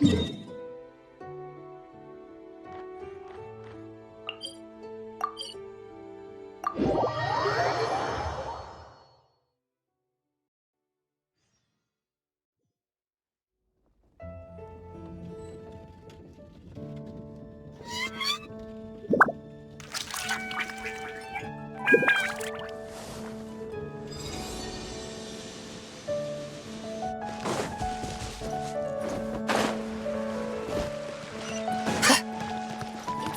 It's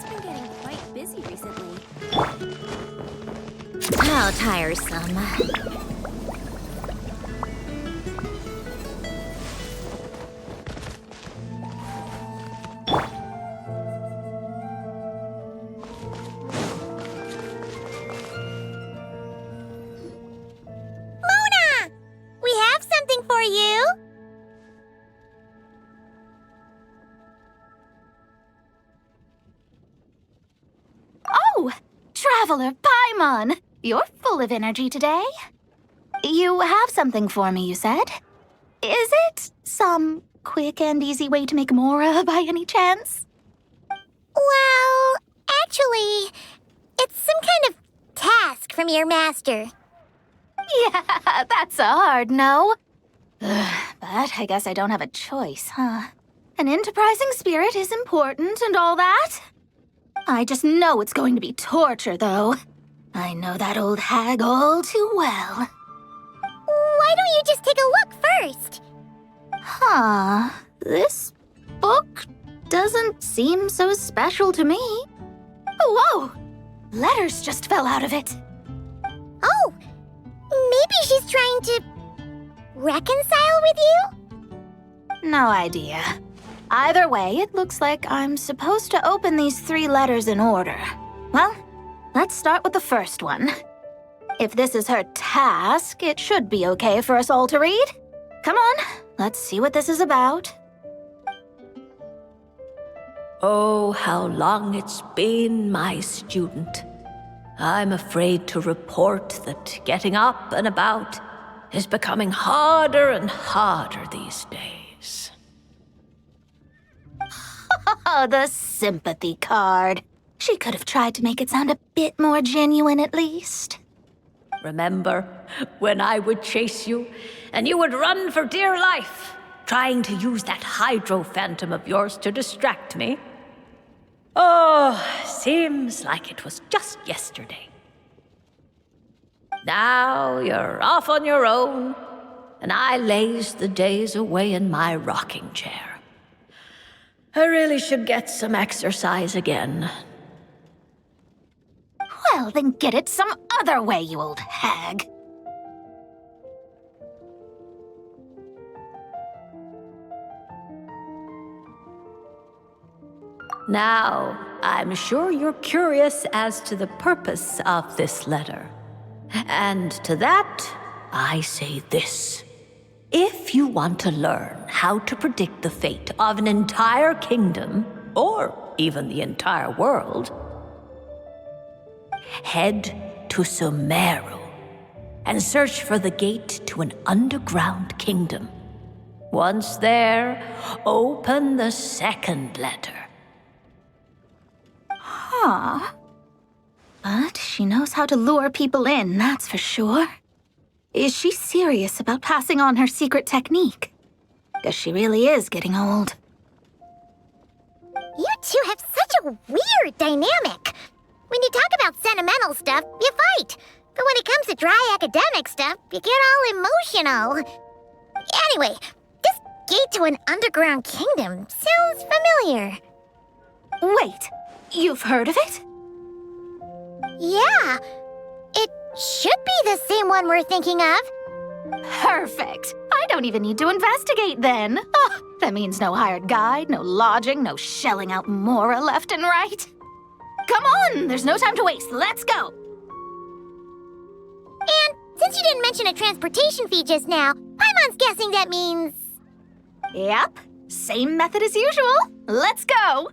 been getting quite busy recently. How tiresome. Mona! We have something for you! Oh! Traveler Paimon! You're full of energy today. You have something for me, you said? Is it some quick and easy way to make Mora by any chance? Well, actually, it's some kind of task from your master. Yeah, that's a hard no. But I guess I don't have a choice, huh? An enterprising spirit is important and all that. I just know it's going to be torture, though. I know that old hag all too well. Why don't you just take a look first? Huh. This book doesn't seem so special to me. Whoa! Letters just fell out of it. Oh, maybe she's trying to reconcile with you? No idea. Either way, it looks like I'm supposed to open these 3 letters in order. Well, let's start with the first one. If this is her task, it should be okay for us all to read. Come on, let's see what this is about. Oh, how long it's been, my student. I'm afraid to report that getting up and about is becoming harder and harder these days. Oh, the sympathy card. She could have tried to make it sound a bit more genuine at least. Remember when I would chase you and you would run for dear life, trying to use that hydro phantom of yours to distract me? Oh, seems like it was just yesterday. Now you're off on your own, and I laze the days away in my rocking chair. I really should get some exercise again. Well, then get it some other way, you old hag. Now, I'm sure you're curious as to the purpose of this letter. And to that, I say this. If you want to learn how to predict the fate of an entire kingdom, or even the entire world, head to Sumeru and search for the gate to an underground kingdom. Once there, open the second letter. Huh. But she knows how to lure people in, that's for sure. Is she serious about passing on her secret technique? Guess she really is getting old. You two have such a weird dynamic. When you talk about sentimental stuff, you fight. But when it comes to dry academic stuff, you get all emotional. Anyway, this gate to an underground kingdom sounds familiar. Wait, you've heard of it? Yeah, it should be the same one we're thinking of. Perfect. I don't even need to investigate then. Oh, that means no hired guide, no lodging, no shelling out Mora left and right. Come on, there's no time to waste. Let's go. And since you didn't mention a transportation fee just now, Paimon's guessing that means... Yep, same method as usual. Let's go.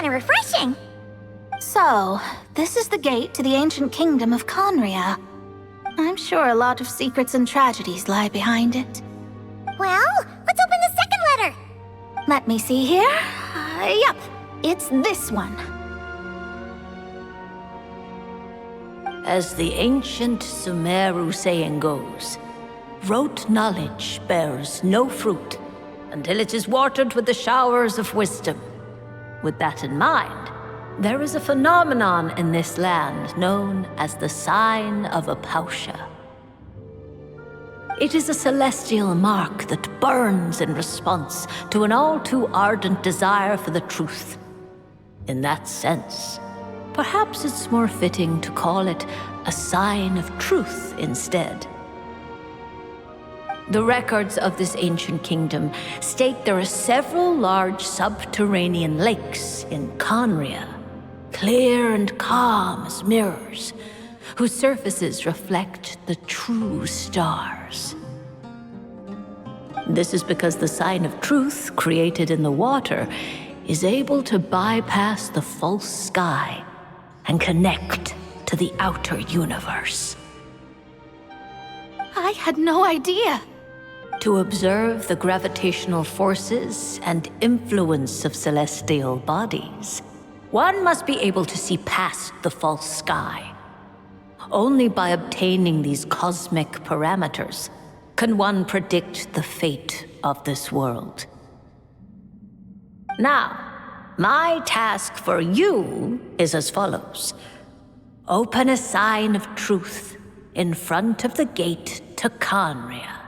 kind of refreshing. So, this is the gate to the ancient kingdom of Conria. I'm sure a lot of secrets and tragedies lie behind it. Well, let's open the second letter. Let me see here. Yep, it's this one. As the ancient Sumeru saying goes, rote knowledge bears no fruit until it is watered with the showers of wisdom. With that in mind, there is a phenomenon in this land known as the Sign of Apausha. It is a celestial mark that burns in response to an all-too ardent desire for the truth. In that sense, perhaps it's more fitting to call it a sign of truth instead. The records of this ancient kingdom state there are several large subterranean lakes in Conria, clear and calm as mirrors, whose surfaces reflect the true stars. This is because the sign of truth created in the water is able to bypass the false sky and connect to the outer universe. I had no idea. To observe the gravitational forces and influence of celestial bodies, one must be able to see past the false sky. Only by obtaining these cosmic parameters can one predict the fate of this world. Now, my task for you is as follows. Open a sign of truth in front of the gate to Conria.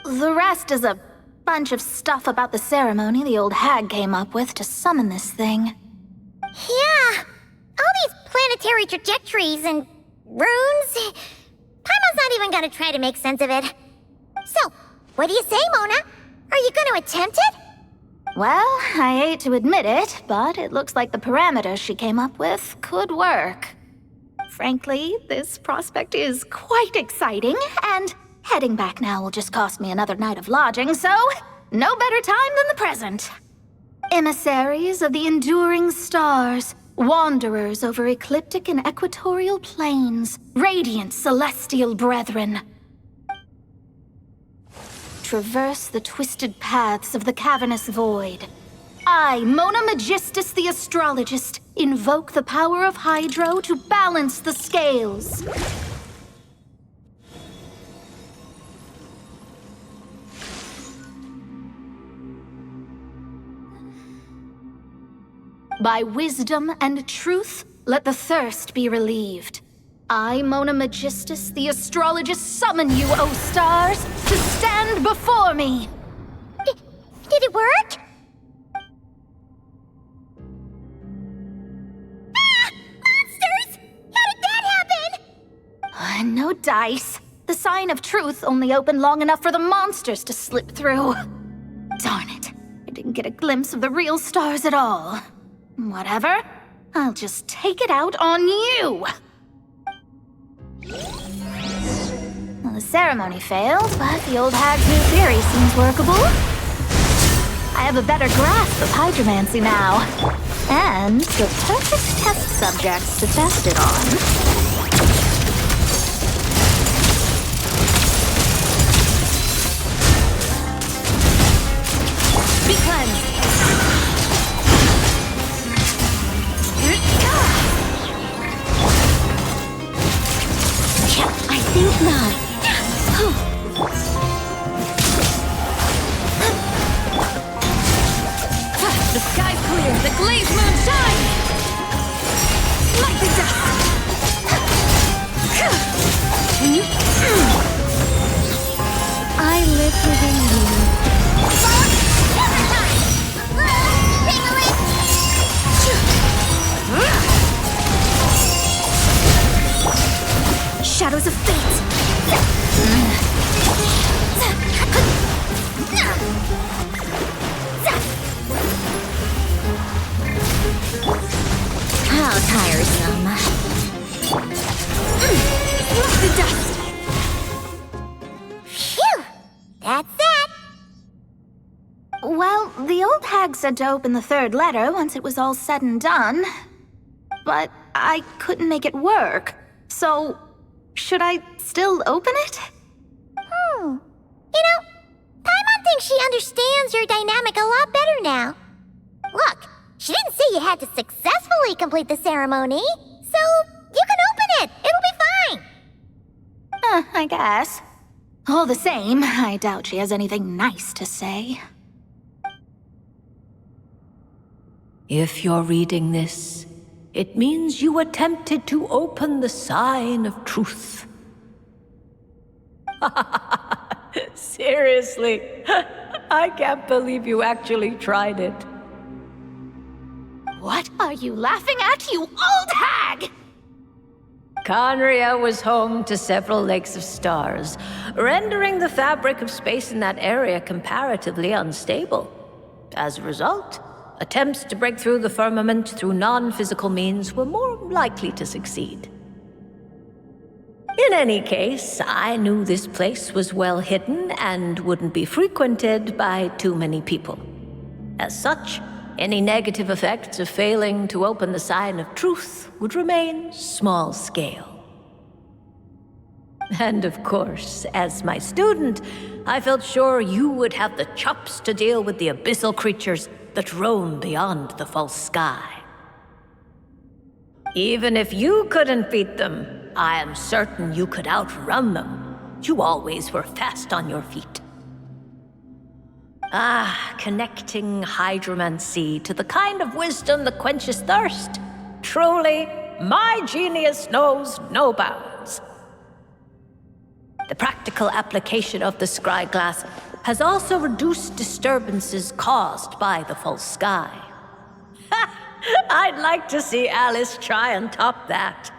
The rest is a bunch of stuff about the ceremony the old hag came up with to summon this thing. Yeah, all these planetary trajectories and runes. Paimon's not even gonna try to make sense of it. So, what do you say, Mona? Are you gonna attempt it? Well, I hate to admit it, but it looks like the parameters she came up with could work. Frankly, this prospect is quite exciting, and heading back now will just cost me another night of lodging, so no better time than the present. Emissaries of the enduring stars, wanderers over ecliptic and equatorial planes, radiant celestial brethren. Traverse the twisted paths of the cavernous void. I, Mona Magistus the astrologist, invoke the power of Hydro to balance the scales. By wisdom and truth, let the thirst be relieved. I, Mona Magistus, the astrologist, summon you, O stars, to stand before me! Did it work? Ah! Monsters! How did that happen? No dice. The sign of truth only opened long enough for the monsters to slip through. Darn it. I didn't get a glimpse of the real stars at all. Whatever. I'll just take it out on you! Well, the ceremony failed, but the old hag's new theory seems workable. I have a better grasp of hydromancy now. And the perfect test subjects to test it on. Be cleansed! I think not. The sky's clear. The glazed moon shines. Like the dust. I live within you. Shadows of fate. the old hag said to open the third letter once it was all said and done. But I couldn't make it work. So, should I still open it? You know, Paimon thinks she understands your dynamic a lot better now. Look, she didn't say you had to successfully complete the ceremony, so you can open it. It'll be fine. I guess. All the same, I doubt she has anything nice to say. If you're reading this, it means you attempted to open the sign of truth. Seriously, I can't believe you actually tried it. What are you laughing at, you old hag? Conria was home to several lakes of stars, rendering the fabric of space in that area comparatively unstable. As a result, attempts to break through the firmament through non-physical means were more likely to succeed. In any case, I knew this place was well hidden and wouldn't be frequented by too many people. As such, any negative effects of failing to open the sign of truth would remain small scale. And of course, as my student, I felt sure you would have the chops to deal with the abyssal creatures that roam beyond the false sky. Even if you couldn't beat them, I am certain you could outrun them. You always were fast on your feet. Connecting hydromancy to the kind of wisdom that quenches thirst. Truly, my genius knows no bounds. The practical application of the scry glass has also reduced disturbances caused by the false sky. I'd like to see Alice try and top that.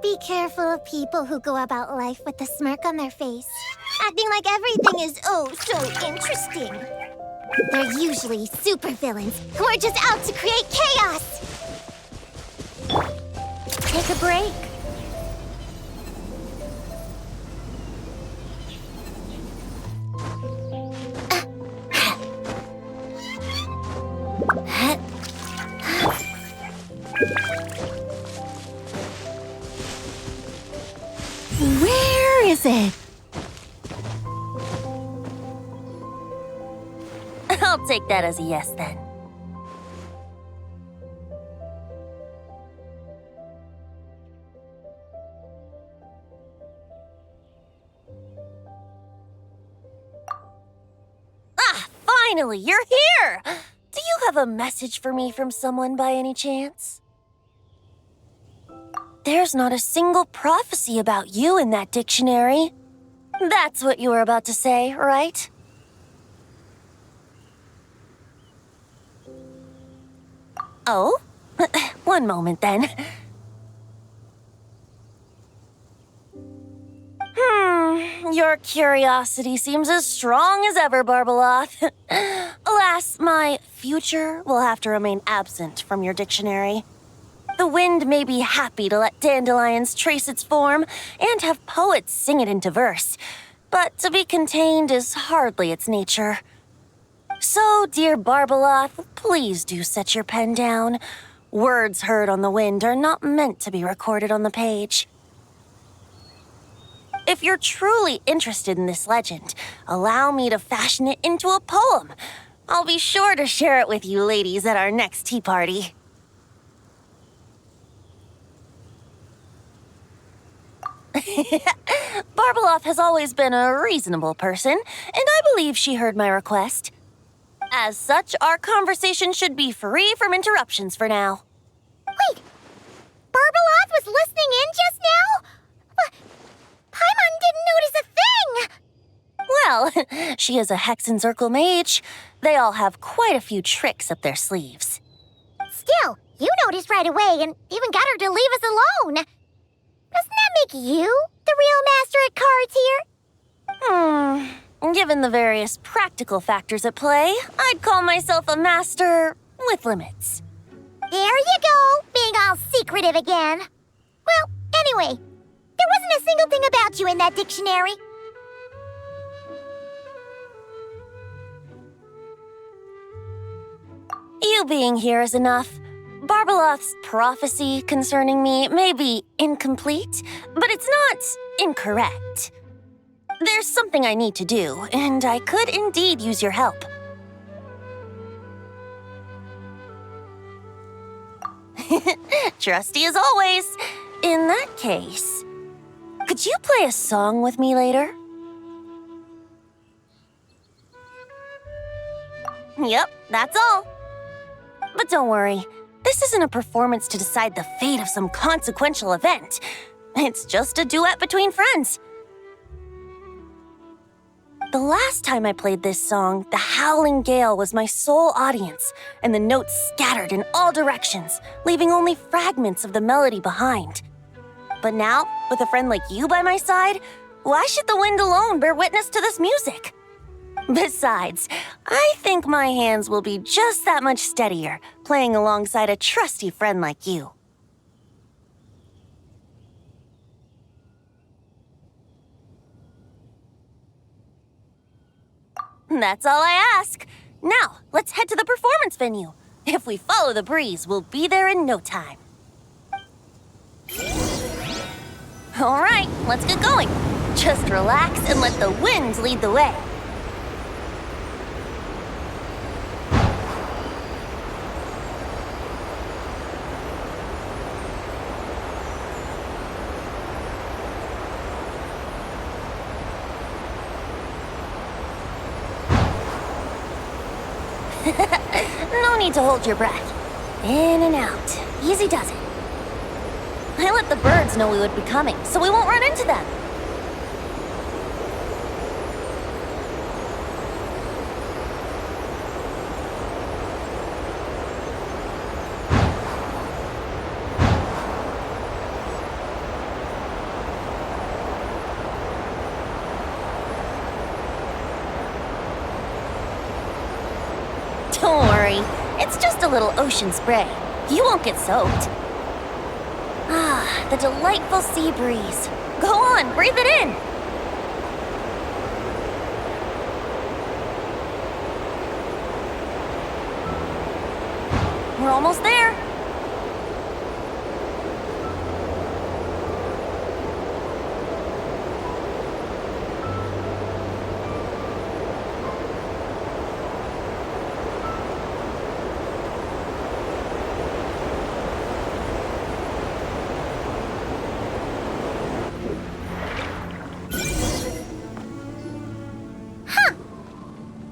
Be careful of people who go about life with a smirk on their face, acting like everything is oh so interesting. They're usually supervillains who are just out to create chaos. Take a break. Where is it? I'll take that as a yes then. Finally, you're here! Do you have a message for me from someone by any chance? There's not a single prophecy about you in that dictionary. That's what you were about to say, right? Oh? One moment, then. Your curiosity seems as strong as ever, Barbeloth. Alas, my future will have to remain absent from your dictionary. The wind may be happy to let dandelions trace its form and have poets sing it into verse, but to be contained is hardly its nature. So, dear Barbeloth, please do set your pen down. Words heard on the wind are not meant to be recorded on the page. If you're truly interested in this legend, allow me to fashion it into a poem. I'll be sure to share it with you ladies at our next tea party. Barbeloth has always been a reasonable person, and I believe she heard my request. As such, our conversation should be free from interruptions for now. Wait, Barbeloth was listening in just now? Paimon didn't notice a thing! Well, she is a Hexenzirkel mage. They all have quite a few tricks up their sleeves. Still, you noticed right away and even got her to leave us alone. Doesn't that make you the real master at cards here? Given the various practical factors at play, I'd call myself a master with limits. There you go, being all secretive again. Well, anyway, there wasn't a single thing about you in that dictionary. You being here is enough. Barbeloth's prophecy concerning me may be incomplete, but it's not incorrect. There's something I need to do, and I could indeed use your help. Trusty as always. In that case, could you play a song with me later? Yep, that's all. But don't worry, this isn't a performance to decide the fate of some consequential event. It's just a duet between friends. The last time I played this song, the howling gale was my sole audience, and the notes scattered in all directions, leaving only fragments of the melody behind. But now, with a friend like you by my side, why should the wind alone bear witness to this music? Besides, I think my hands will be just that much steadier, playing alongside a trusty friend like you. That's all I ask. Now, let's head to the performance venue. If we follow the breeze, we'll be there in no time. All right, let's get going. Just relax and let the wind lead the way. No need to hold your breath. In and out. Easy does it. I let the birds know we would be coming, so we won't run into them. Don't worry, it's just a little ocean spray. You won't get soaked. Ah, the delightful sea breeze. Go on, breathe it in. We're almost there.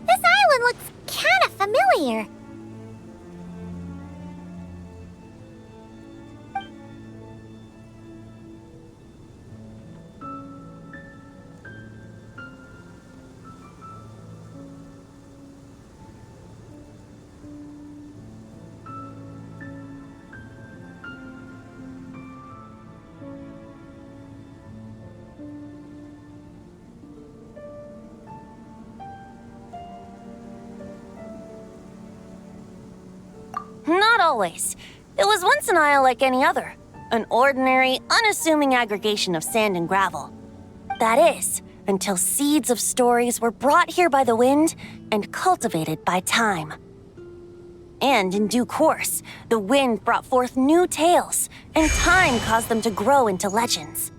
This island looks kinda familiar. Not always. It was once an isle like any other. An ordinary, unassuming aggregation of sand and gravel. That is, until seeds of stories were brought here by the wind and cultivated by time. And in due course, the wind brought forth new tales, and time caused them to grow into legends.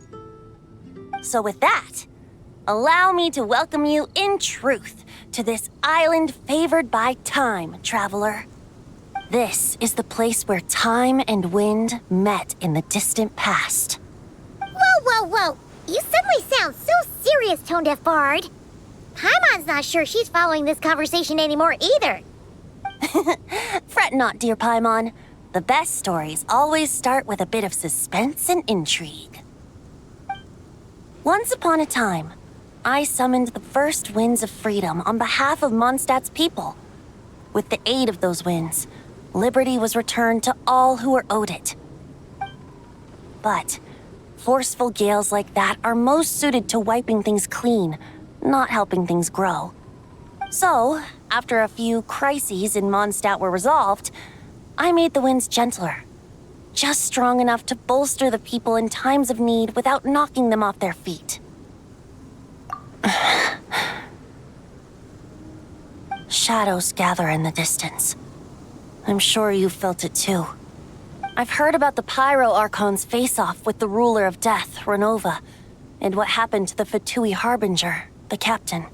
So with that, allow me to welcome you in truth to this island favored by time, traveler. This is the place where time and wind met in the distant past. Whoa, whoa, whoa! You suddenly sound so serious, Tone Deaf Bard. Paimon's not sure she's following this conversation anymore either. Fret not, dear Paimon. The best stories always start with a bit of suspense and intrigue. Once upon a time, I summoned the first winds of freedom on behalf of Mondstadt's people. With the aid of those winds, liberty was returned to all who were owed it. But forceful gales like that are most suited to wiping things clean, not helping things grow. So, after a few crises in Mondstadt were resolved, I made the winds gentler. Just strong enough to bolster the people in times of need without knocking them off their feet. Shadows gather in the distance. I'm sure you felt it too. I've heard about the Pyro Archon's face-off with the ruler of death, Renova, and what happened to the Fatui Harbinger, the captain.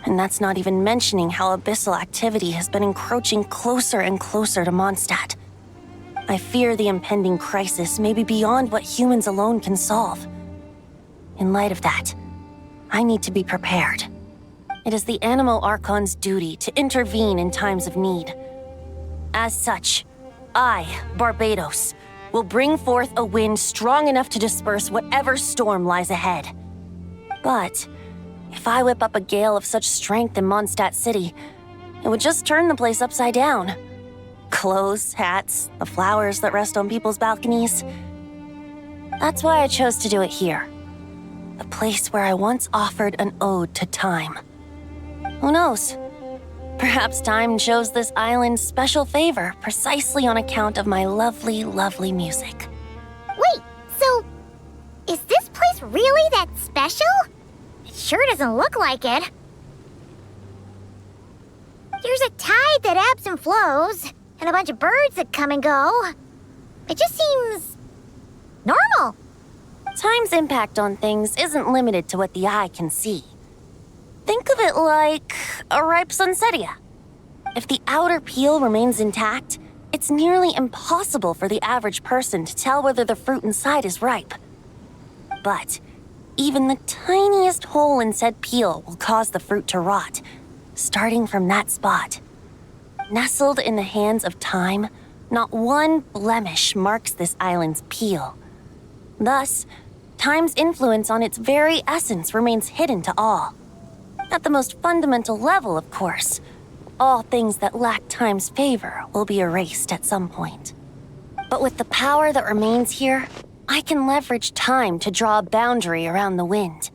And that's not even mentioning how abyssal activity has been encroaching closer and closer to Mondstadt. I fear the impending crisis may be beyond what humans alone can solve. In light of that, I need to be prepared. It is the Animo Archon's duty to intervene in times of need. As such, I, Barbados, will bring forth a wind strong enough to disperse whatever storm lies ahead. But if I whip up a gale of such strength in Mondstadt City, it would just turn the place upside down. Clothes, hats, the flowers that rest on people's balconies. That's why I chose to do it here. The place where I once offered an ode to time. Who knows? Perhaps time shows this island special favor precisely on account of my lovely, lovely music. Wait, so is this place really that special? It sure doesn't look like it. There's a tide that ebbs and flows, and a bunch of birds that come and go. It just seems normal. Time's impact on things isn't limited to what the eye can see. Think of it like a ripe sunsetia. If the outer peel remains intact, it's nearly impossible for the average person to tell whether the fruit inside is ripe. But even the tiniest hole in said peel will cause the fruit to rot, starting from that spot. Nestled in the hands of time, not one blemish marks this island's peel. Thus, time's influence on its very essence remains hidden to all. At the most fundamental level, of course, all things that lack time's favor will be erased at some point. But with the power that remains here, I can leverage time to draw a boundary around the wind.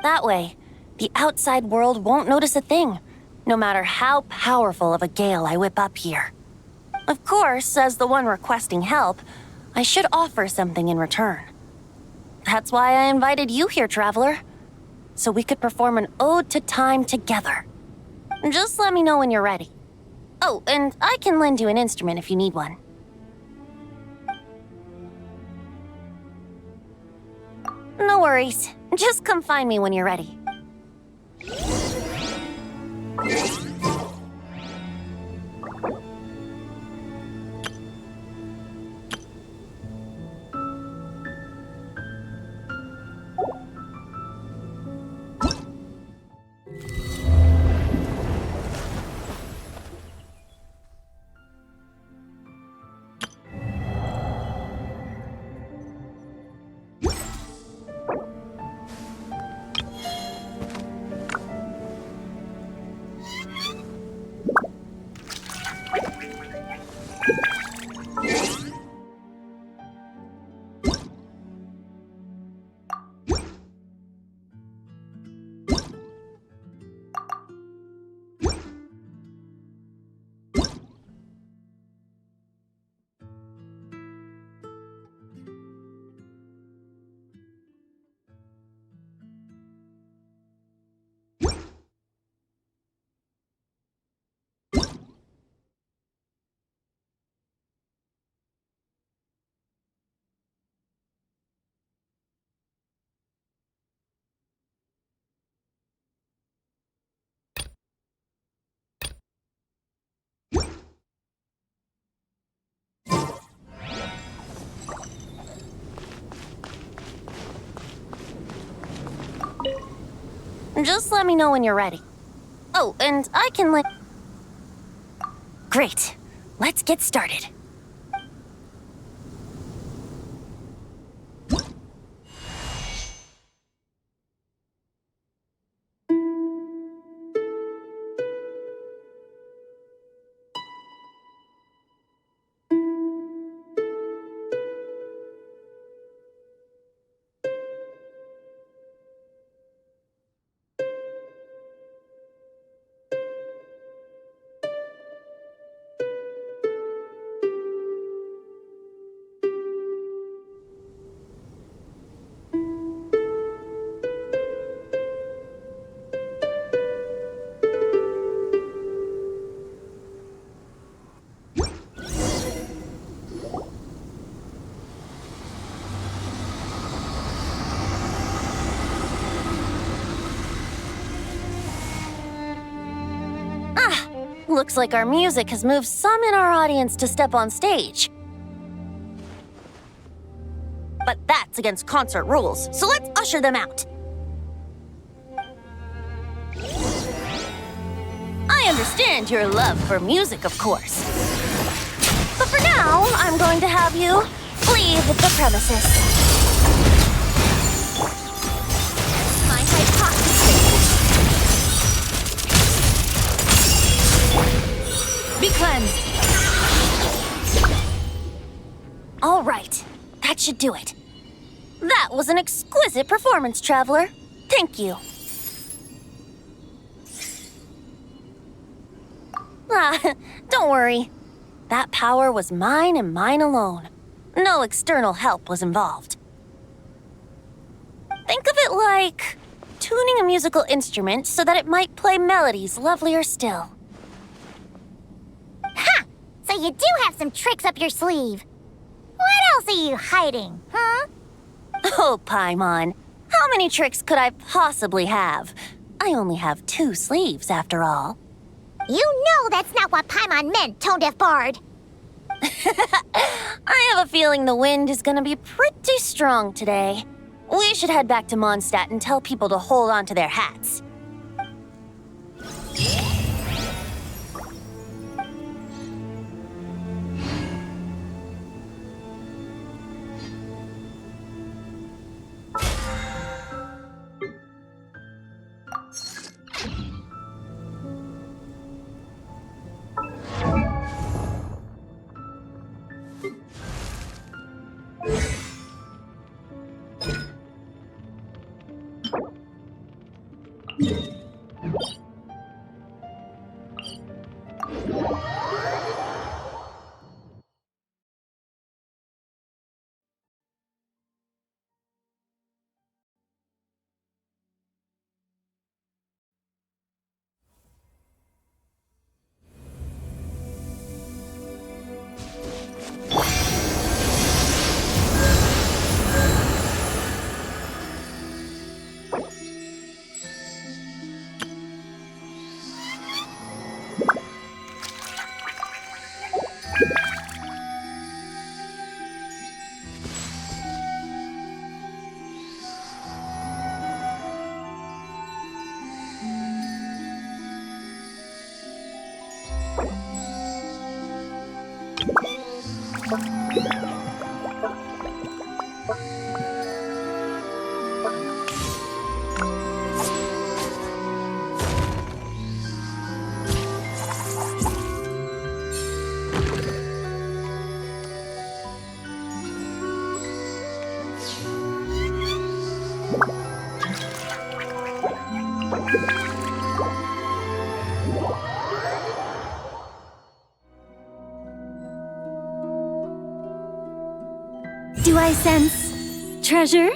That way, the outside world won't notice a thing, no matter how powerful of a gale I whip up here. Of course, as the one requesting help, I should offer something in return. That's why I invited you here, traveler. So we could perform an ode to time together. Just let me know when you're ready. Oh, and I can lend you an instrument if you need one. No worries. Just come find me when you're ready. Just let me know when you're ready. Oh, and I can Great. Let's get started. Looks like our music has moved some in our audience to step on stage. But that's against concert rules, so let's usher them out. I understand your love for music, of course. But for now, I'm going to have you leave the premises. My hypothesis. Be cleansed. All right, that should do it. That was an exquisite performance, Traveler. Thank you. Don't worry. That power was mine and mine alone. No external help was involved. Think of it like tuning a musical instrument so that it might play melodies lovelier still. Ha! So you do have some tricks up your sleeve. What else are you hiding, huh? Oh, Paimon. How many tricks could I possibly have? I only have 2 sleeves, after all. You know that's not what Paimon meant, Tone-Deaf Bard. I have a feeling the wind is gonna be pretty strong today. We should head back to Mondstadt and tell people to hold on to their hats. Do I sense treasure?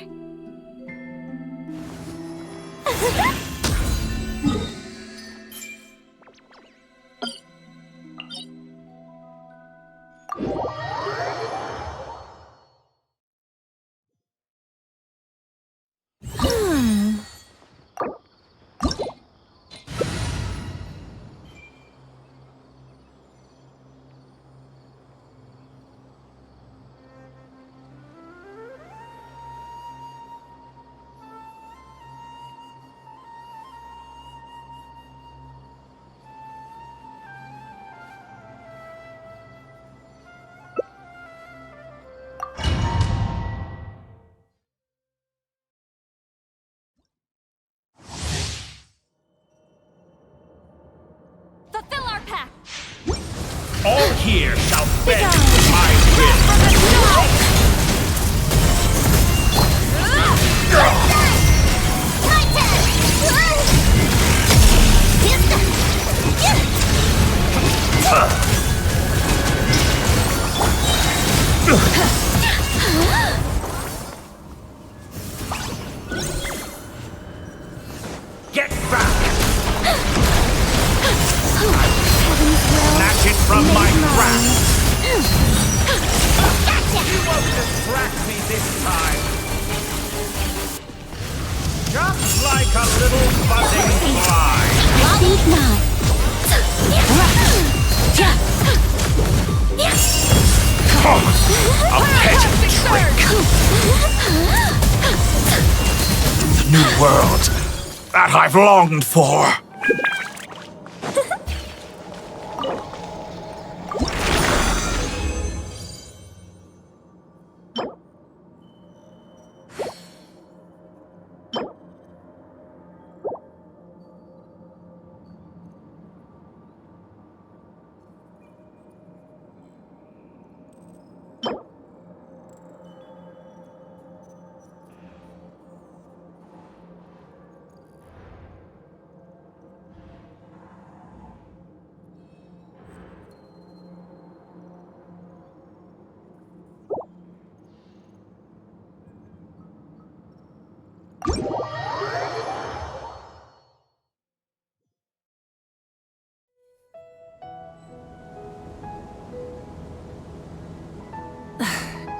here shall bend to my will. My turn! Get back! Snatch it from my grasp! You won't distract me this time! Just like a little buzzing fly! I think not. A petty trick! The new world that I've longed for!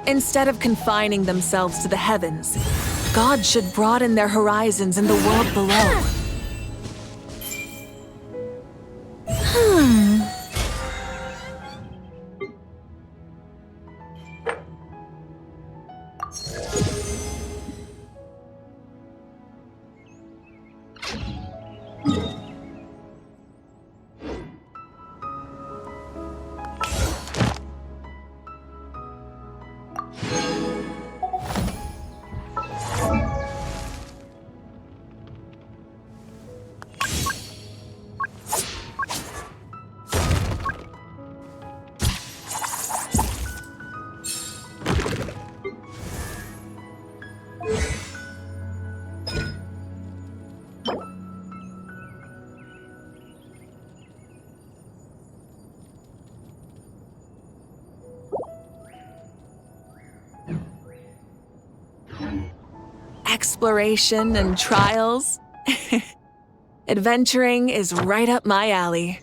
Instead of confining themselves to the heavens, God should broaden their horizons in the world below. Exploration and trials. Adventuring is right up my alley.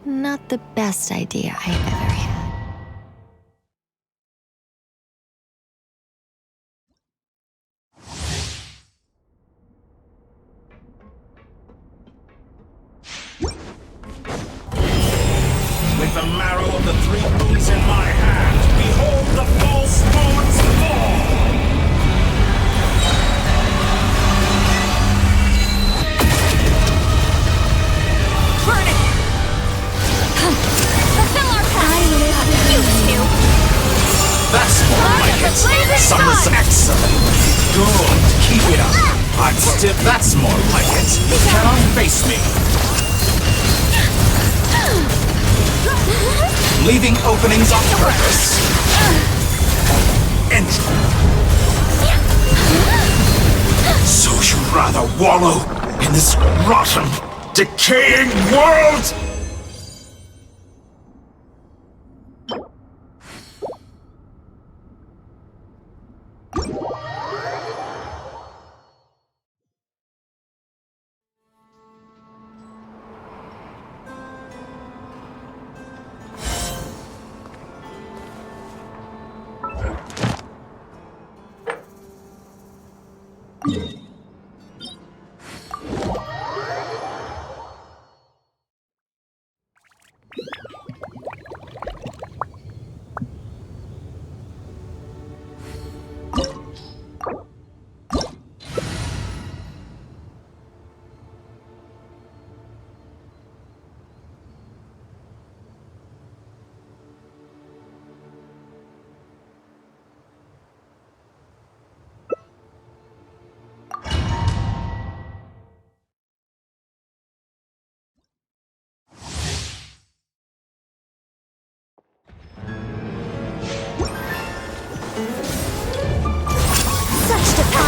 Not the best idea I've ever had. With the marrow of the three moons in my hand, behold the false lords fall! Burn it! Fulfill our task! You two! That's more like it! Summer's excellent! Good, keep it up! I'm stiff, that's more like it! Cannot face me! Leaving openings on purpose? Enter! So you'd rather wallow in this rotten, decaying world?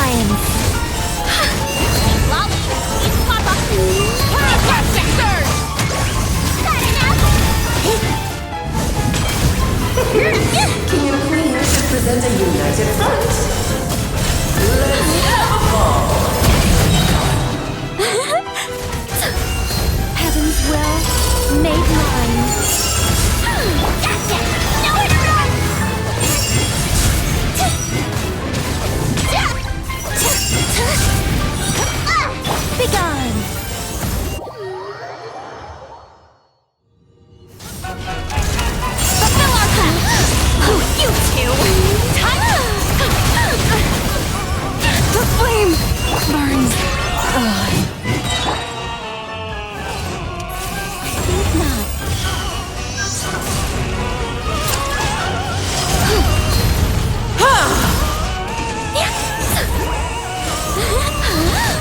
science. Lolly, each pop up. Fantastic surge! Got enough? King of Queens should present a united front. Heaven's will made mine. Gotcha! Nowhere to run! Begone! Fulfill our path! Oh, you two! The flame burns. Think not.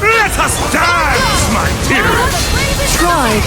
Let us dance, my dearest! Tried.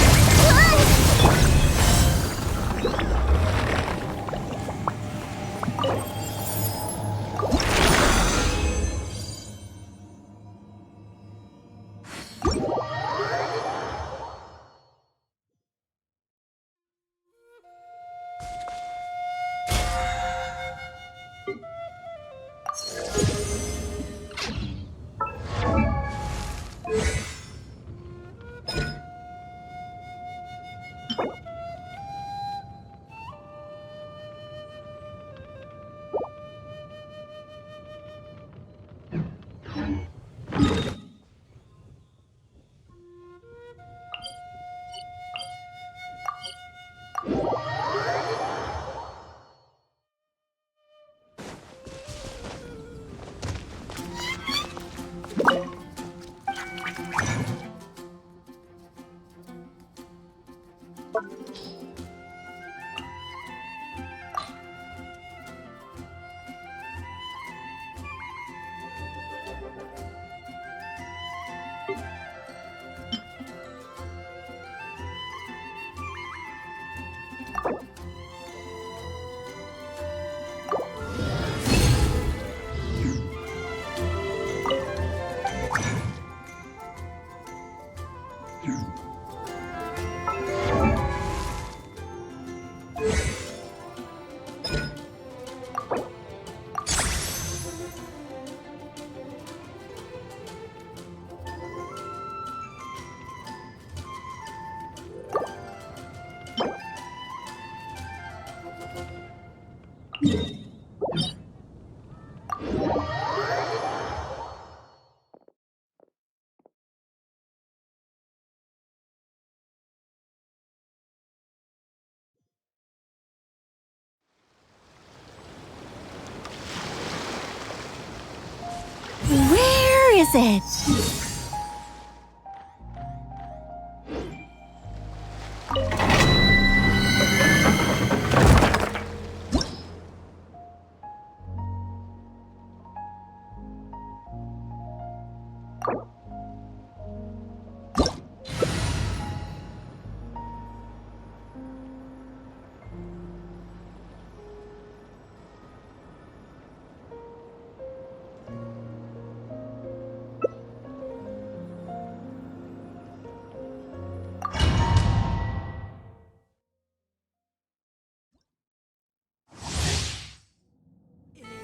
Where is it?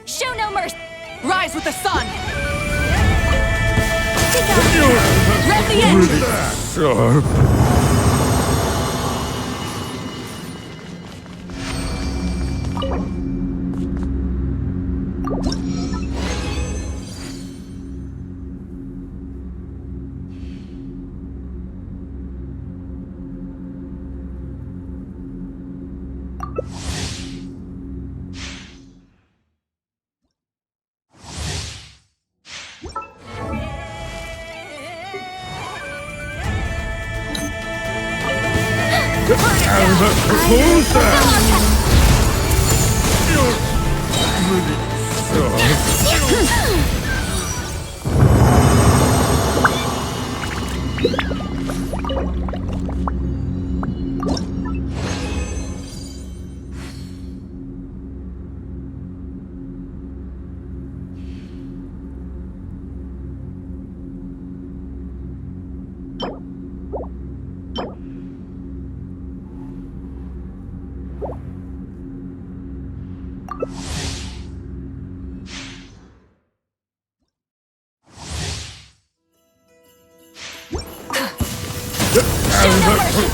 Show no mercy! Rise with the sun! Rend the engine! Who's that?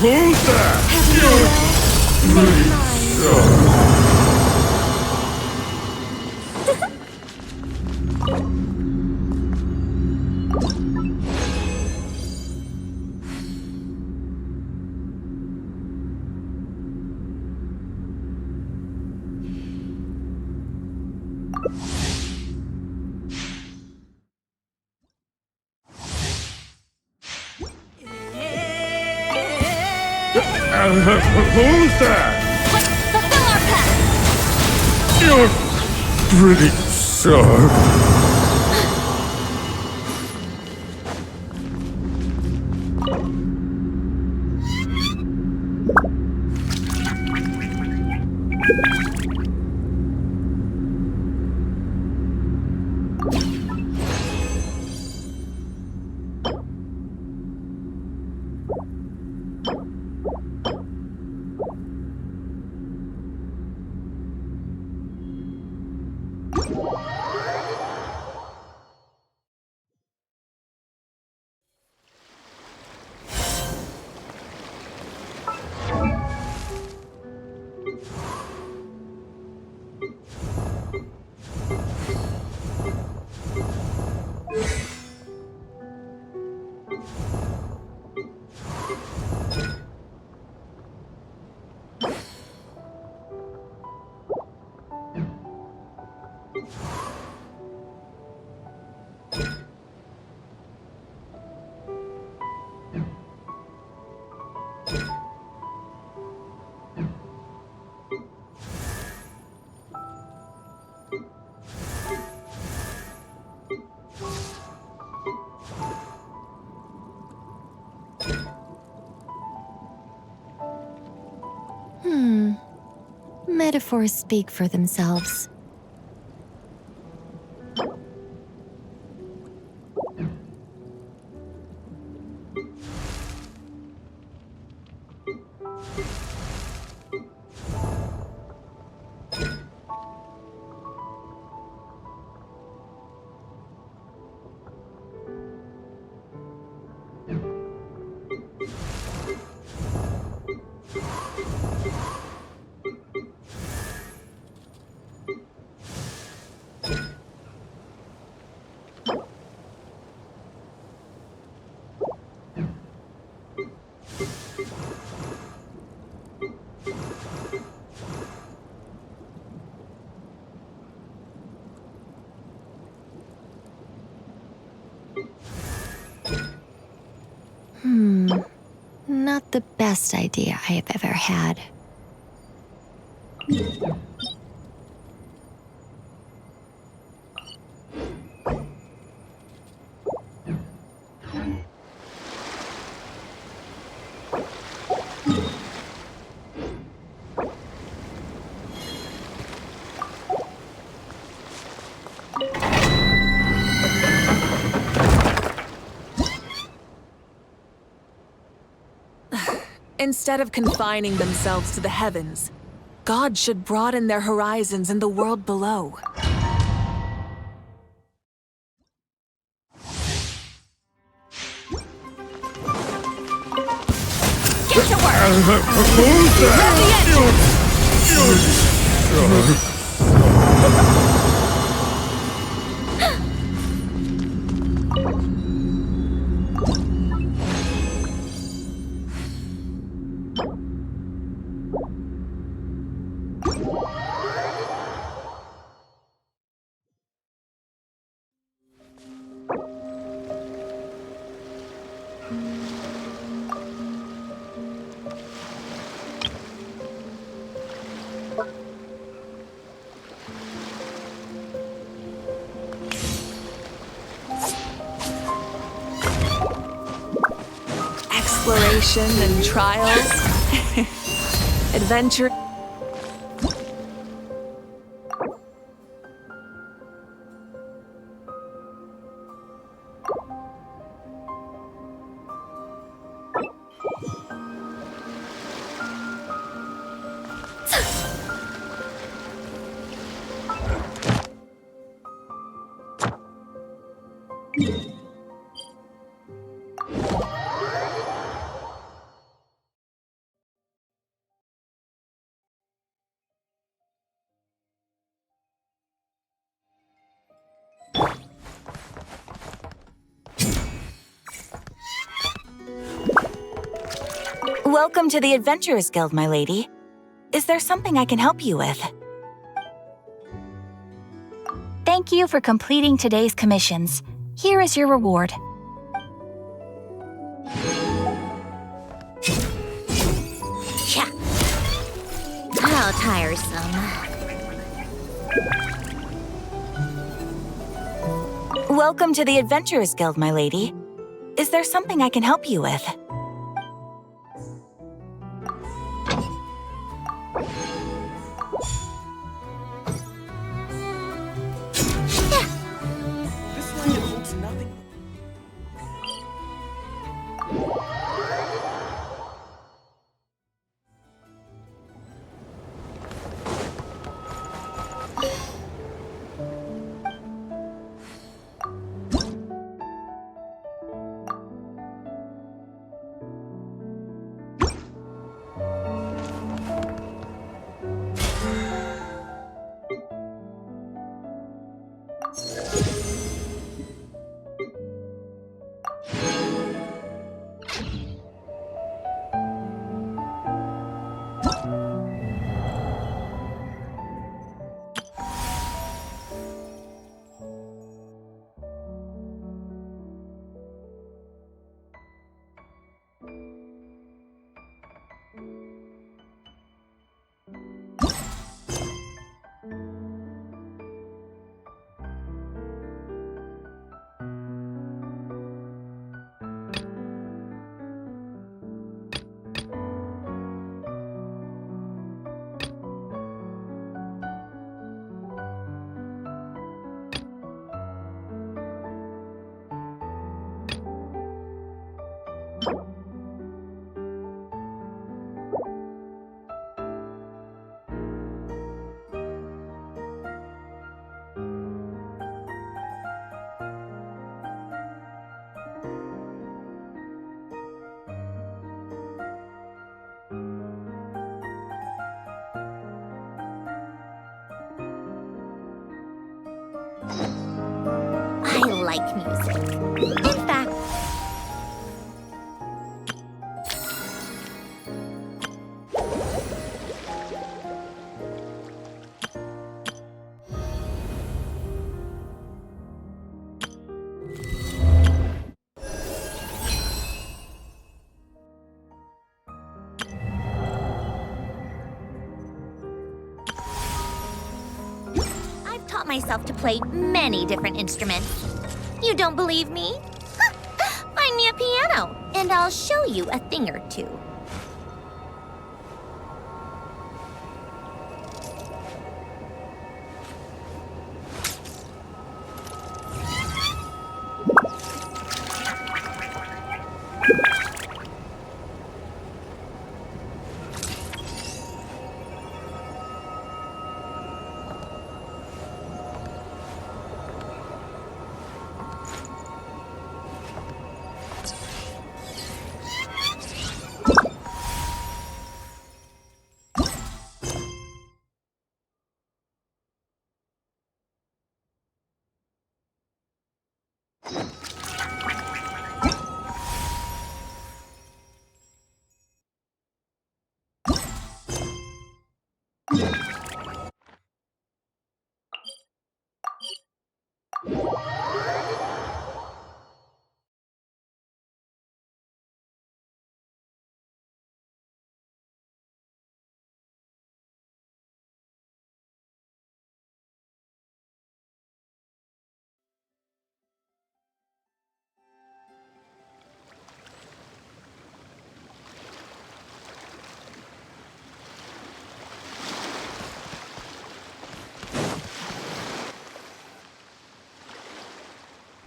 Who's that? Who's that? Fulfill our pact! You're pretty sharp. Metaphors speak for themselves. Not the best idea I have ever had. Instead of confining themselves to the heavens, God should broaden their horizons in the world below. Get to work! Who's that? Exploration and trials. Adventure. Welcome to the Adventurers Guild, my lady. Is there something I can help you with? Thank you for completing today's commissions. Here is your reward. Cha. How tiresome. Welcome to the Adventurers Guild, my lady. Is there something I can help you with? I like music. In fact, I've taught myself to play many different instruments. You don't believe me? Find me a piano, and I'll show you a thing or two.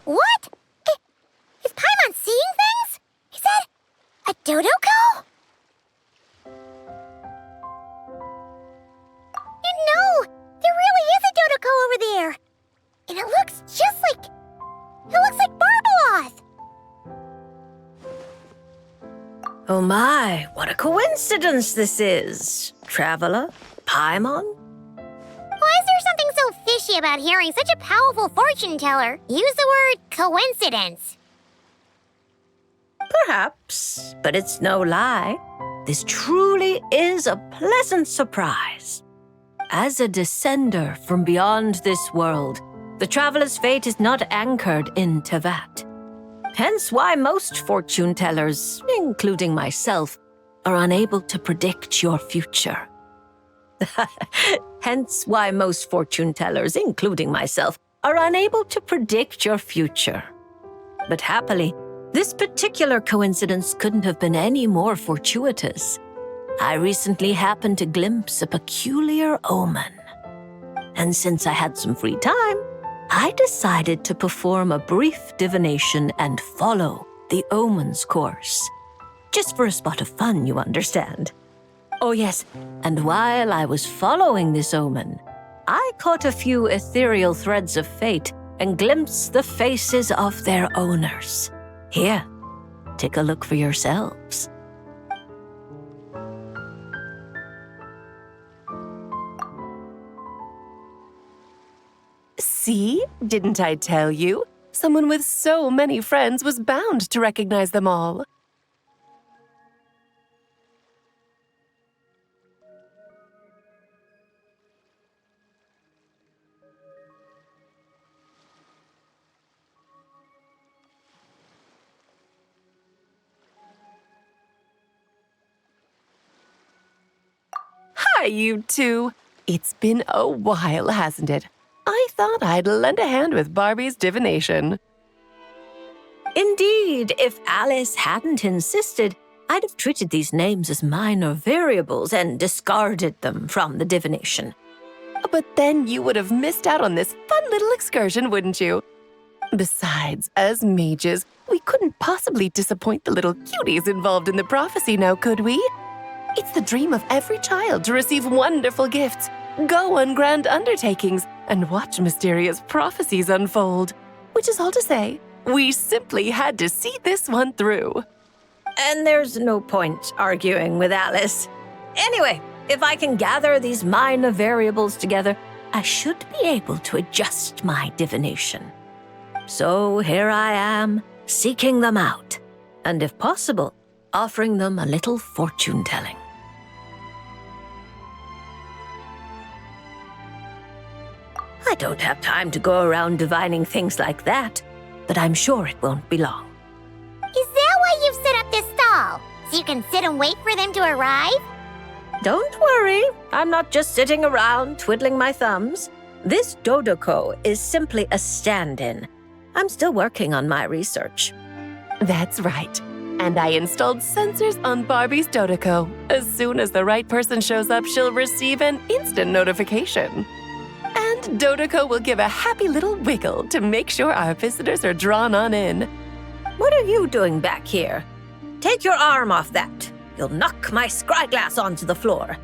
What? Is Paimon seeing things? Is that a Dodoko? No, there really is a Dodoko over there. And it looks just like... It looks like Barbaloth. Oh my, what a coincidence this is. Traveler, Paimon? Why is there something so fishy about hearing such a powerful fortune teller use the word coincidence? Perhaps, but it's no lie. This truly is a pleasant surprise. As a descender from beyond this world, the traveler's fate is not anchored in Tevat. Hence why most fortune tellers, including myself, are unable to predict your future. Hence why most fortune tellers, including myself, are unable to predict your future. But happily, this particular coincidence couldn't have been any more fortuitous. I recently happened to glimpse a peculiar omen. And since I had some free time, I decided to perform a brief divination and follow the omen's course. Just for a spot of fun, you understand. Oh yes, and while I was following this omen, I caught a few ethereal threads of fate and glimpsed the faces of their owners. Here, take a look for yourselves. See? Didn't I tell you? Someone with so many friends was bound to recognize them all. Hi, you two. It's been a while, hasn't it? I thought I'd lend a hand with Barbie's divination. Indeed, if Alice hadn't insisted, I'd have treated these names as minor variables and discarded them from the divination. But then you would have missed out on this fun little excursion, wouldn't you? Besides, as mages, we couldn't possibly disappoint the little cuties involved in the prophecy now, could we? It's the dream of every child to receive wonderful gifts, go on grand undertakings, and watch mysterious prophecies unfold. Which is all to say, we simply had to see this one through. And there's no point arguing with Alice. Anyway, if I can gather these minor variables together, I should be able to adjust my divination. So here I am, seeking them out, and if possible, offering them a little fortune-telling. I don't have time to go around divining things like that, but I'm sure it won't be long. Is that why you've set up this stall? So you can sit and wait for them to arrive? Don't worry, I'm not just sitting around twiddling my thumbs. This Dodoko is simply a stand-in. I'm still working on my research. That's right. And I installed sensors on Barbie's Dodoko. As soon as the right person shows up, she'll receive an instant notification. And Dodoko will give a happy little wiggle to make sure our visitors are drawn on in. What are you doing back here? Take your arm off that. You'll knock my scryglass onto the floor.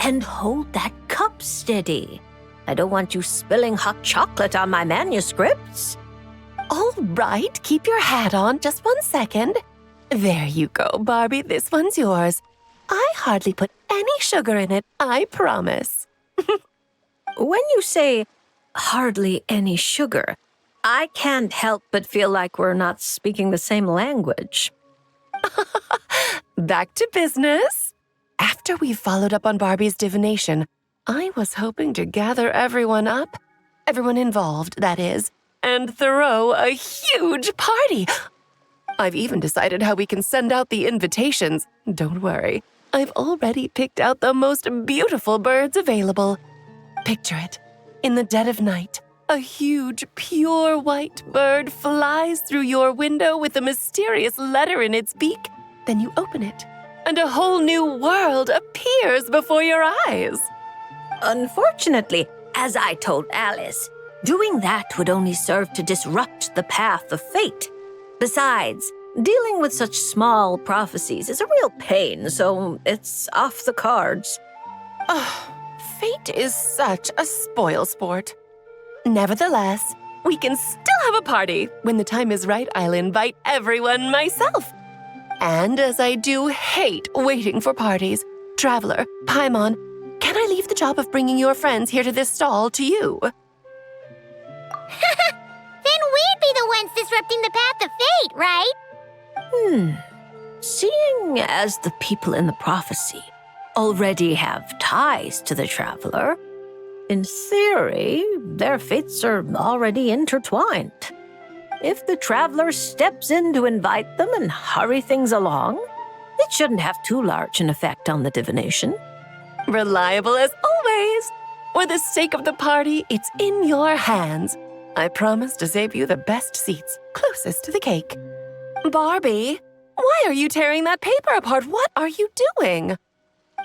And hold that cup steady. I don't want you spilling hot chocolate on my manuscripts. All right, keep your hat on. Just 1 second. There you go, Barbie. This one's yours. I hardly put any sugar in it, I promise. When you say hardly any sugar, I can't help but feel like we're not speaking the same language. Back to business. After we followed up on Barbie's divination, I was hoping to gather everyone involved, that is, and throw a huge party. I've even decided how we can send out the invitations. Don't worry, I've already picked out the most beautiful birds available. Picture it. In the dead of night, a huge, pure white bird flies through your window with a mysterious letter in its beak. Then you open it, and a whole new world appears before your eyes. Unfortunately, as I told Alice, doing that would only serve to disrupt the path of fate. Besides, dealing with such small prophecies is a real pain, so it's off the cards. Fate is such a spoilsport. Nevertheless, we can still have a party. When the time is right, I'll invite everyone myself. And as I do hate waiting for parties, Traveler, Paimon, can I leave the job of bringing your friends here to this stall to you? Then we'd be the ones disrupting the path of fate, right? Seeing as the people in the prophecy already have ties to the traveler, in theory, their fates are already intertwined. If the traveler steps in to invite them and hurry things along, it shouldn't have too large an effect on the divination. Reliable as always. For the sake of the party, it's in your hands. I promise to save you the best seats, closest to the cake. Barbie, why are you tearing that paper apart? What are you doing?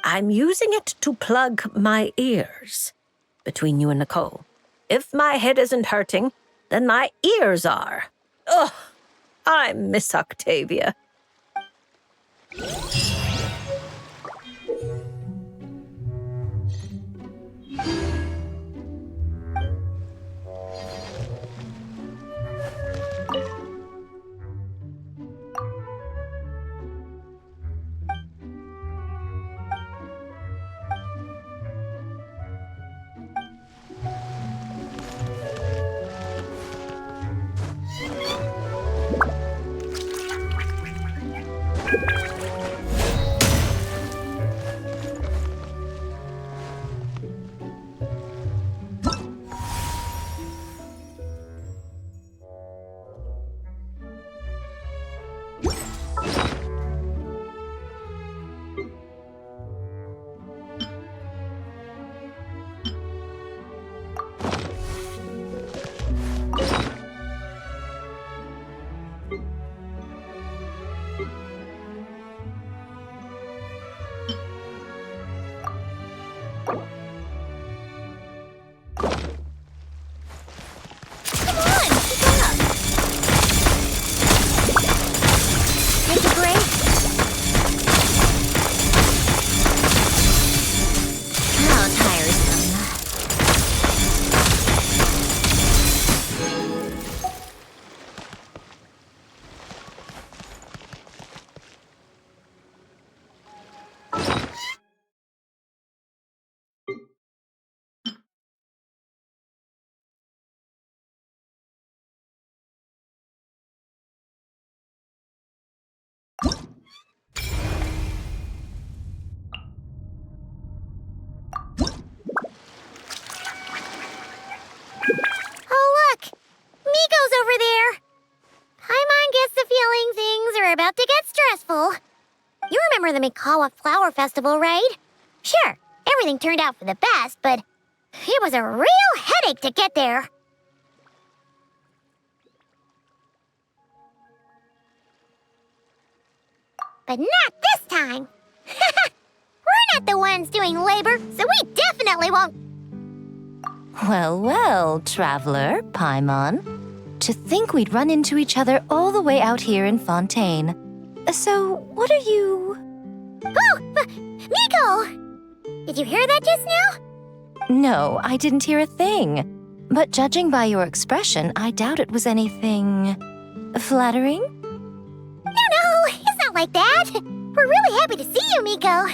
I'm using it to plug my ears. Between you and Nicole, if my head isn't hurting, then my ears are. Ugh, I miss Octavia. Over there. Paimon gets the feeling things are about to get stressful. You remember the Mikawa Flower Festival, right? Sure, everything turned out for the best, but it was a real headache to get there. But not this time. We're not the ones doing labor, so we definitely won't. Well, well, traveler, Paimon. To think we'd run into each other all the way out here in Fontaine. So, what are you... Oh, Nico! Did you hear that just now? No, I didn't hear a thing. But judging by your expression, I doubt it was anything... flattering? No, it's not like that. We're really happy to see you, Miko.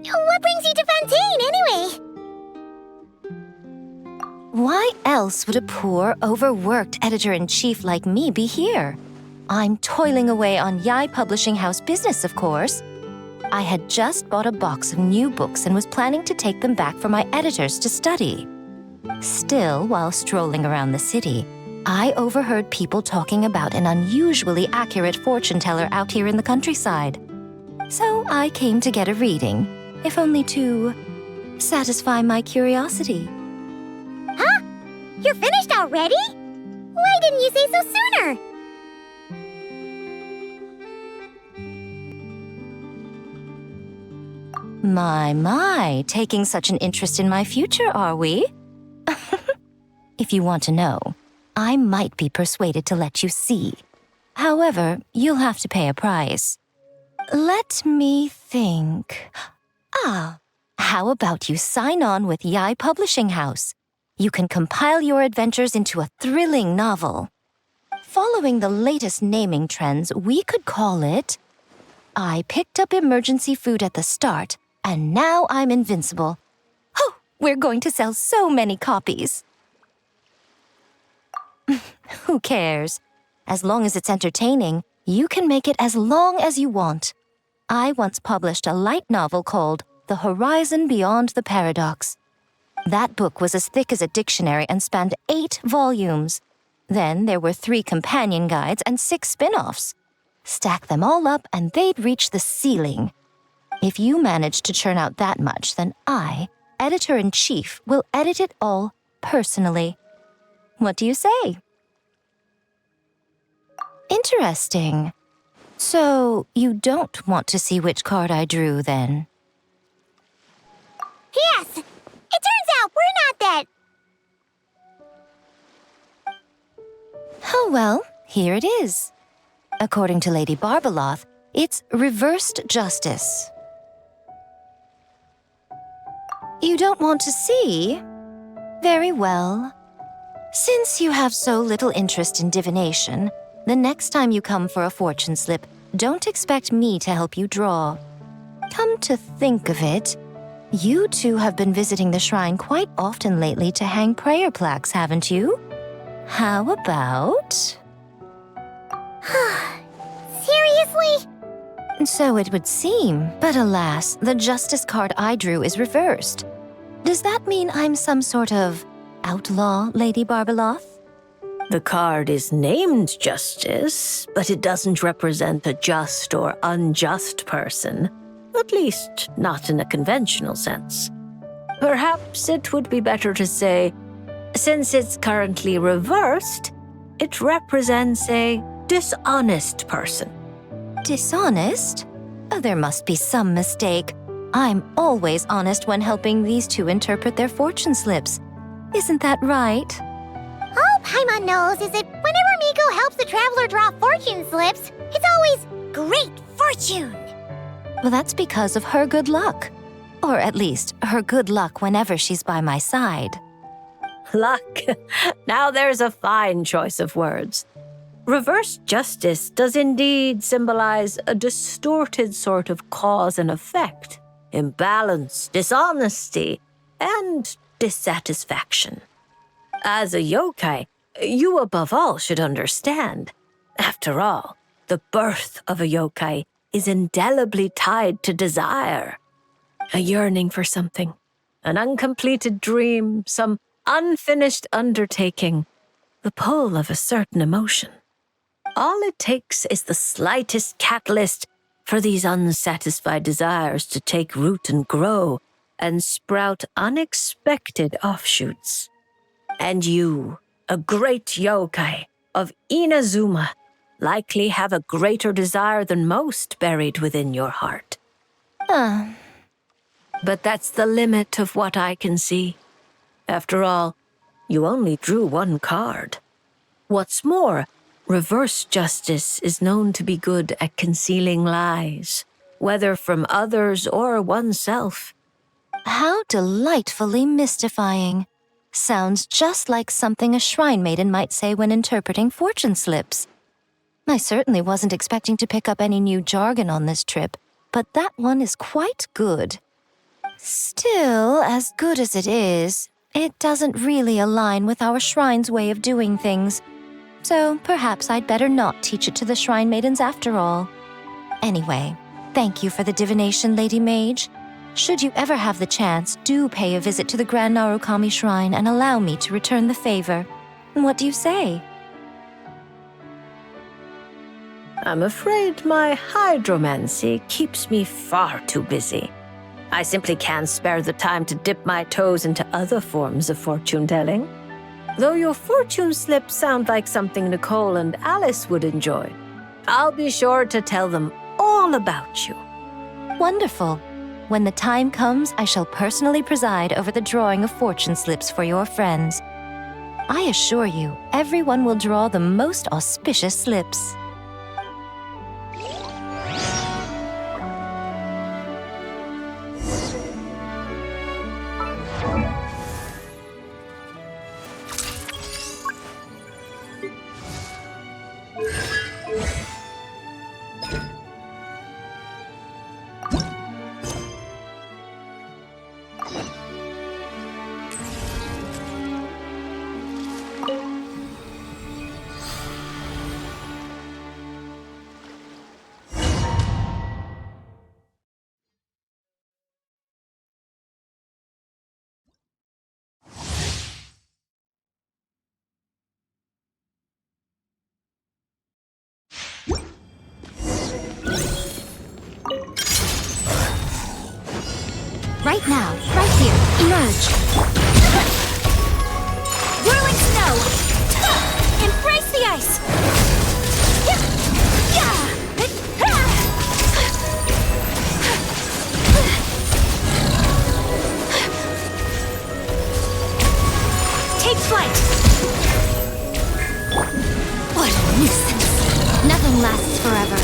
What brings you to Fontaine, anyway? Why else would a poor, overworked editor-in-chief like me be here? I'm toiling away on Yai Publishing House business, of course. I had just bought a box of new books and was planning to take them back for my editors to study. Still, while strolling around the city, I overheard people talking about an unusually accurate fortune teller out here in the countryside. So I came to get a reading, if only to satisfy my curiosity. Huh? You're finished already? Why didn't you say so sooner? My, taking such an interest in my future, are we? If you want to know, I might be persuaded to let you see. However, you'll have to pay a price. Let me think. How about you sign on with Yai Publishing House? You can compile your adventures into a thrilling novel. Following the latest naming trends, we could call it... I picked up emergency food at the start, and now I'm invincible. Oh, we're going to sell so many copies. Who cares? As long as it's entertaining, You can make it as long as you want. I once published a light novel called The Horizon Beyond the Paradox. That book was as thick as a dictionary and spanned 8 volumes. Then there were 3 companion guides and 6 spin-offs. Stack them all up and they'd reach the ceiling. If you manage to churn out that much, then I, editor-in-chief, will edit it all personally. What do you say? Interesting. So, you don't want to see which card I drew, then? Yes! It turns out we're not that... Oh well, here it is. According to Lady Barbeloth, it's reversed justice. You don't want to see? Very well. Since you have so little interest in divination, the next time you come for a fortune slip, don't expect me to help you draw. Come to think of it, you two have been visiting the shrine quite often lately to hang prayer plaques, haven't you? How about... Seriously? So it would seem, but alas, the justice card I drew is reversed. Does that mean I'm some sort of outlaw, Lady Barbeloth? The card is named Justice, but it doesn't represent a just or unjust person. At least, not in a conventional sense. Perhaps it would be better to say, since it's currently reversed, it represents a dishonest person. Dishonest? Oh, there must be some mistake. I'm always honest when helping these two interpret their fortune slips. Isn't that right? All Paimon knows is that whenever Miko helps the traveler draw fortune slips, it's always great fortune. Well, that's because of her good luck. Or at least, her good luck whenever she's by my side. Luck. Now there's a fine choice of words. Reverse justice does indeed symbolize a distorted sort of cause and effect, imbalance, dishonesty, and dissatisfaction. As a yokai, you above all should understand. After all, the birth of a yokai is indelibly tied to desire. A yearning for something, an uncompleted dream, some unfinished undertaking, the pull of a certain emotion. All it takes is the slightest catalyst for these unsatisfied desires to take root and grow and sprout unexpected offshoots. And you, a great yokai of Inazuma, likely have a greater desire than most buried within your heart. But that's the limit of what I can see. After all, you only drew one card. What's more, reverse justice is known to be good at concealing lies, whether from others or oneself. How delightfully mystifying. Sounds just like something a shrine maiden might say when interpreting fortune slips. I certainly wasn't expecting to pick up any new jargon on this trip, but that one is quite good. Still, as good as it is, it doesn't really align with our shrine's way of doing things. So perhaps I'd better not teach it to the shrine maidens after all. Anyway, thank you for the divination, Lady Mage. Should you ever have the chance, do pay a visit to the Grand Narukami Shrine and allow me to return the favor. What do you say? I'm afraid my hydromancy keeps me far too busy. I simply can't spare the time to dip my toes into other forms of fortune-telling. Though your fortune slips sound like something Nicole and Alice would enjoy, I'll be sure to tell them all about you. Wonderful. When the time comes, I shall personally preside over the drawing of fortune slips for your friends. I assure you, everyone will draw the most auspicious slips. Right now, right here, emerge. Whirling snow! Embrace the ice! Take flight! What a nuisance! Nothing lasts forever.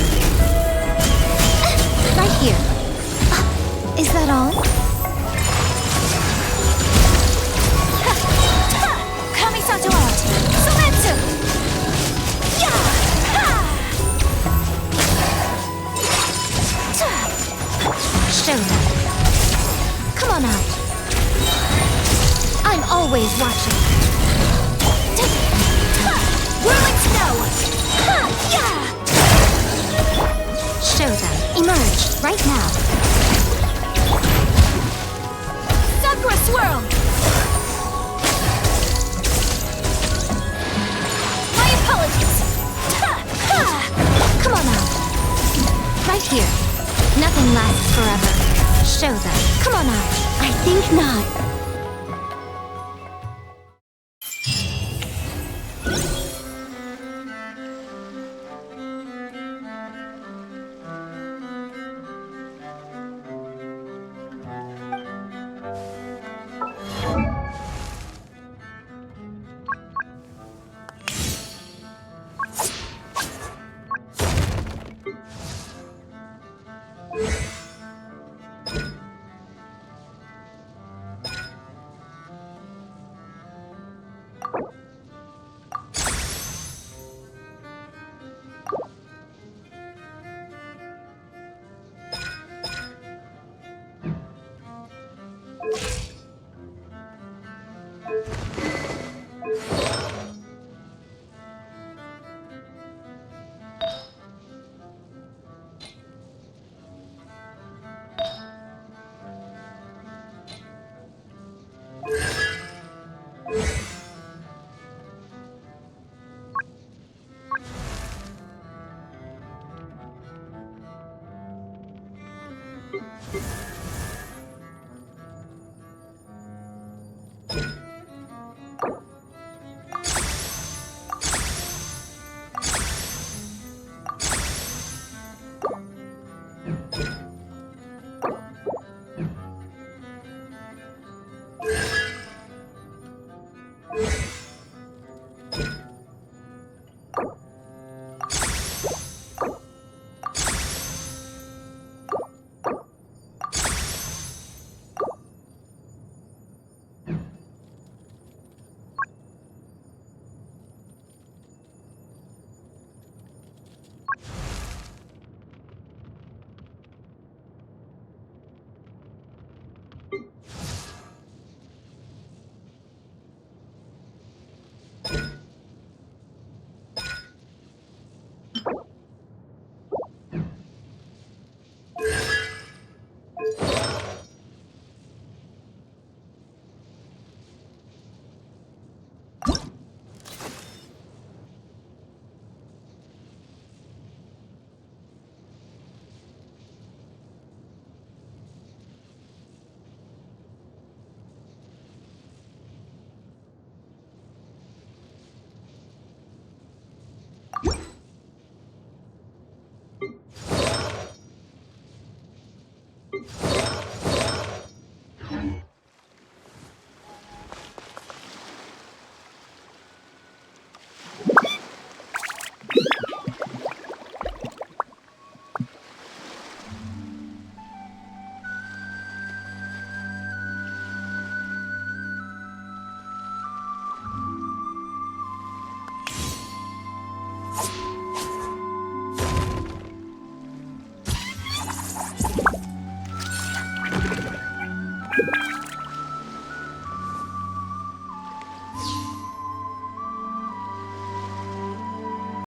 Right here. Is that all? Kamisato out! Sometsu! Show them. Come on out. I'm always watching. Whirling snow! Show them. Emerge right now. Sakura swirl! My apologies. Come on out. Right here. Nothing lasts forever. Show them. Come on out. I think not.